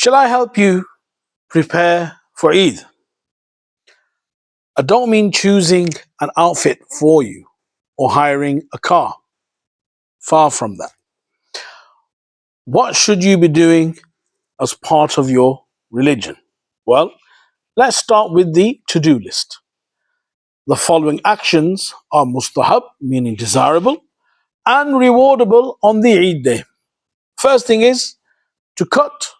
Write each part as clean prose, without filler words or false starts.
Shall I help you prepare for Eid? I don't mean choosing an outfit for you or hiring a car. Far from that. What should you be doing as part of your religion? Well, let's start with the to do list. The following actions are mustahab, meaning desirable, and rewardable on the Eid day. First thing is to cut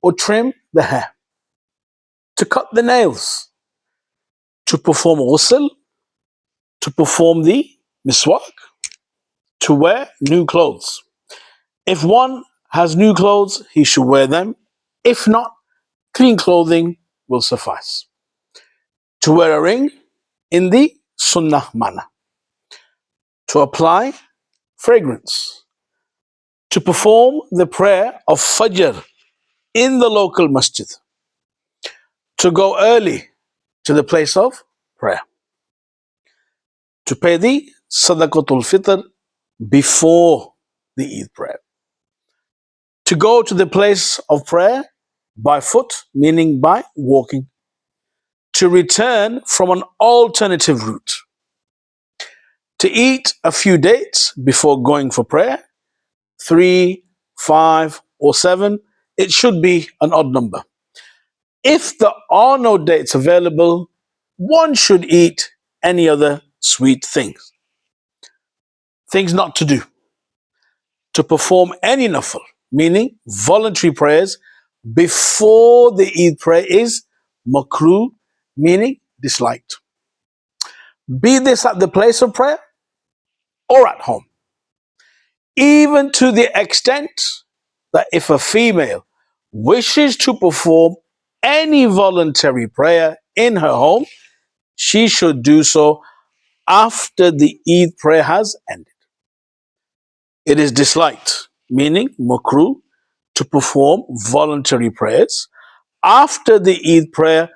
or trim the hair, to cut the nails, to perform ghusl, to perform the miswak, to wear new clothes. If one has new clothes, he should wear them. If not, clean clothing will suffice. To wear a ring in the sunnah manner. To apply fragrance. To perform the prayer of Fajr in the local masjid. To go early to the place of prayer. To pay the Sadaqatul Fitr before the Eid prayer. To go to the place of prayer by foot, meaning by walking. To return from an alternative route. To eat a few dates before going for prayer, 3, 5, or 7. It should be an odd number. If there are no dates available, one should eat any other sweet things. Things not to do. To perform any nafil, meaning voluntary prayers, before the Eid prayer is makruh, meaning disliked. Be this at the place of prayer or at home. Even to the extent that if a female wishes to perform any voluntary prayer in her home, she should do so after the Eid prayer has ended. It is disliked, meaning makruh, to perform voluntary prayers after the Eid prayer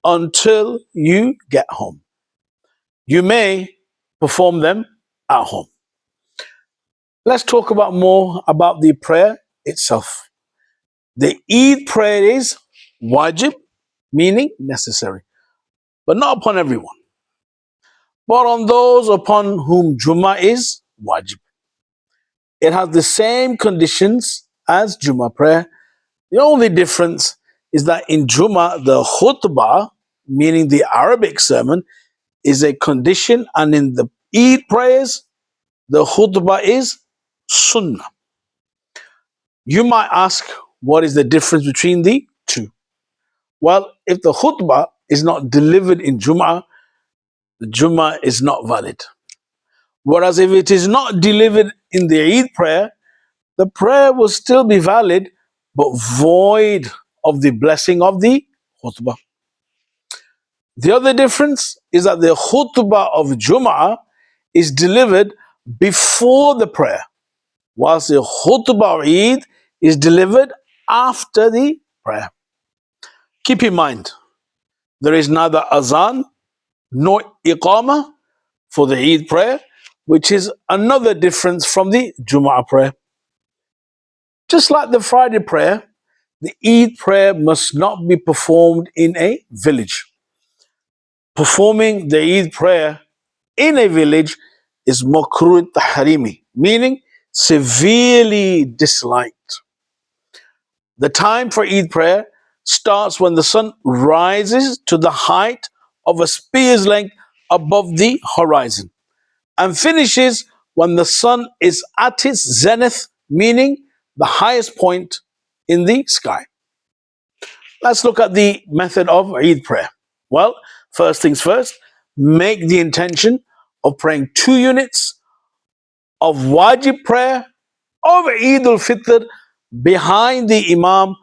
until you get home. You may perform them at home. Let's talk about more about the prayer itself. The Eid prayer is wajib, meaning necessary, but not upon everyone, but on those upon whom Jummah is wajib. It has the same conditions as Jummah prayer. The only difference is that in Jummah, the khutbah, meaning the Arabic sermon, is a condition, and in the Eid prayers, the khutbah is sunnah. You might ask, what is the difference between the two? Well, if the khutbah is not delivered in Jum'ah, the Jum'ah is not valid. Whereas if it is not delivered in the Eid prayer, the prayer will still be valid, but void of the blessing of the khutbah. The other difference is that the khutbah of Jum'ah is delivered before the prayer, whilst the khutbah of Eid is delivered after the prayer. Keep in mind, there is neither azan nor iqamah for the Eid prayer, which is another difference from the Jum'ah prayer. Just like the Friday prayer, the Eid prayer must not be performed in a village. Performing the Eid prayer in a village is makruh tahrimi, meaning severely disliked. The time for Eid prayer starts when the sun rises to the height of a spear's length above the horizon and finishes when the sun is at its zenith, meaning the highest point in the sky. Let's look at the method of Eid prayer. Well, first things first, make the intention of praying 2 units of wajib prayer over Eid al-Fitr behind the Imam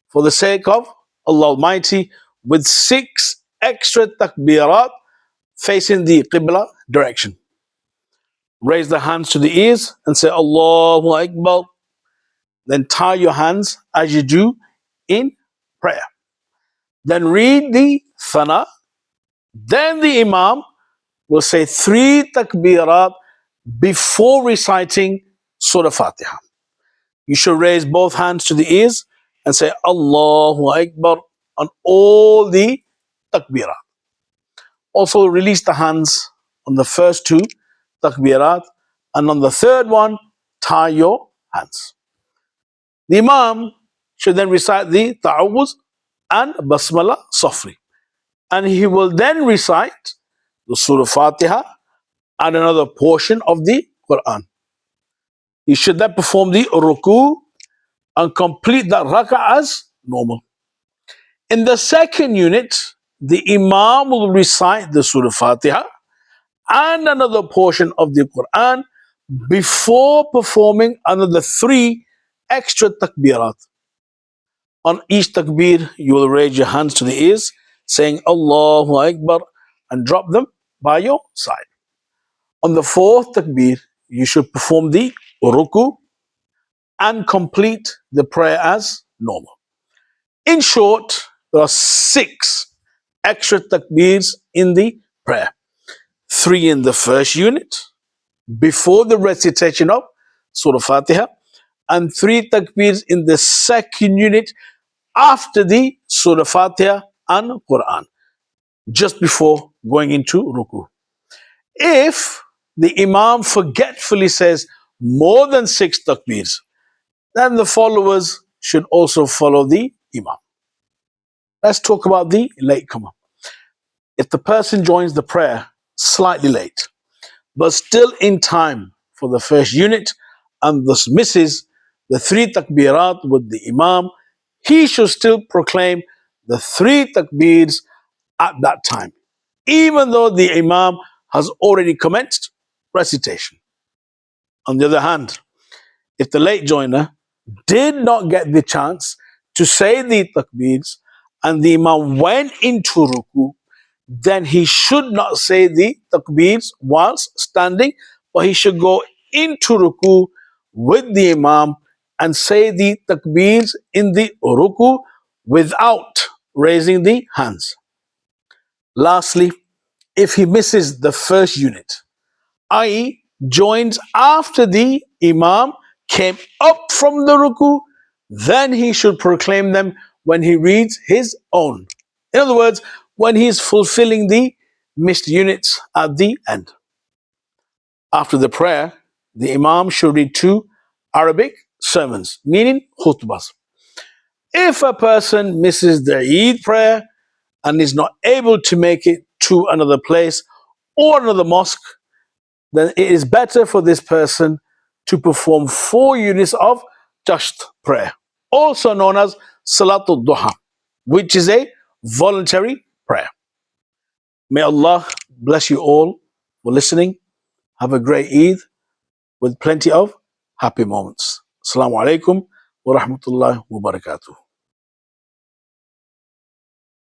for the sake of Allah Almighty, with 6 extra takbirat facing the Qibla direction. Raise the hands to the ears and say Allahu Akbar. Then tie your hands as you do in prayer. Then read the Thana. Then the Imam will say 3 takbirat before reciting Surah Fatiha. You should raise both hands to the ears and say Allahu Akbar on all the takbirat. Also release the hands on the first two takbirat, and on the third one, tie your hands. The Imam should then recite the ta'awuz and basmala softly. And he will then recite the Surah Fatiha and another portion of the Quran. He should then perform the ruku and complete that rak'ah as normal. In the second unit, the Imam will recite the Surah Fatiha and another portion of the Quran before performing another 3 extra takbirat. On each takbir, you will raise your hands to the ears, saying Allahu Akbar, and drop them by your side. On the fourth takbir, you should perform the ruku and complete the prayer as normal. In short, there are 6 extra takbirs in the prayer. 3 in the first unit, before the recitation of Surah Fatiha, and 3 takbirs in the second unit after the Surah Fatiha and Quran, just before going into ruku. If the Imam forgetfully says more than 6 takbirs, then the followers should also follow the Imam. Let's talk about the latecomer. If the person joins the prayer slightly late, but still in time for the first unit, and thus misses the 3 takbirat with the Imam, he should still proclaim the 3 takbirs at that time, even though the Imam has already commenced recitation. On the other hand, if the late joiner did not get the chance to say the takbirs and the Imam went into ruku, then he should not say the takbirs whilst standing, but he should go into ruku with the Imam and say the takbirs in the ruku without raising the hands. Lastly, if he misses the first unit, i.e., joins after the Imam came up from the ruku, then he should proclaim them when he reads his own. In other words, when he is fulfilling the missed units at the end. After the prayer, the Imam should read 2 Arabic sermons, meaning khutbahs. If a person misses the Eid prayer and is not able to make it to another place or another mosque, then it is better for this person to perform 4 units of Jasht prayer, also known as Salatul Duha, which is a voluntary prayer. May Allah bless you all for listening. Have a great Eid with plenty of happy moments. Assalamu alaikum wa rahmatullahi wa barakatuh.